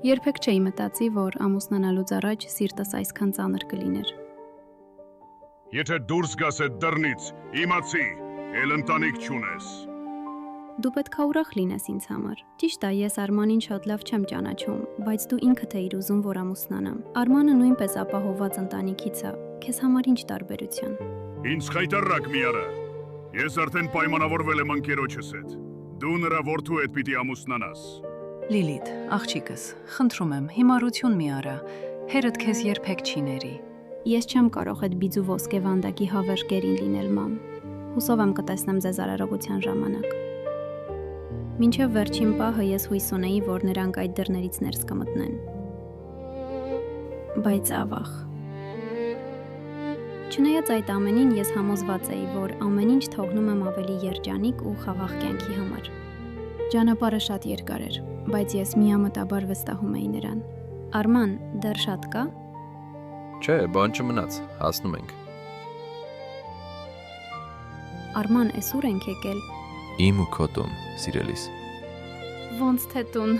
Երբեք չէի մտածի, որ ամուսնանալուց առաջ սիրտս այսքան ծանր կլիներ։ Եթե դուրս գաս այդ դռնից, իմացի, էլ ընտանիք չունես։ Դու պետք է ուրախ լինես ինձ համար։ Ճիշտ է, ես Արմանին շատ լավ չեմ ճանաչում, բայց դու ինքդ էիր ուզում, որ ամուսնանամ։ Արմանը նույնպես ապահովված ընտանիքից է, քեզ համար ինչ տարբերություն։ Ինձ խայտարակ մի արա։ Ես արդեն պայմանավորվել եմ ընկերոջս հետ։ Դու նրա որդու հետ պիտի ամուսնանաս։ Լիլիթ, աղջիկս, խնդրում եմ, հիմարություն մի արա, հերդ քեզ երբեք չի ների։ Ես չեմ կարող այդ բիձու ոսկե վանդակի հավերժ գերին լինել, մամ։ Հուսով եմ կտեսնեմ ձեզ արարողության ժամանակ։ Մինչև վերջին պահը ես հույս ունեի, որ նրանք այդ դռներից ներս կմտնեն։ Բայց ավաղ։ Չնայած այդ ամենին ես համոզված էի, որ ամեն ինչ թողնում եմ ավելի երջանիկ ու խաղաղ կյանքի համար։ Ճանապարհը շատ երկար էր, բայց ես միամտաբար վստահում էի նրան։ Արման, դեռ շատ կա։ Չէ, բան չմնաց, հասնում ենք։ Արման, էս ուր ենք եկել։ Իմ ու քո տուն, սիրելիս։ Ոնց թե տուն։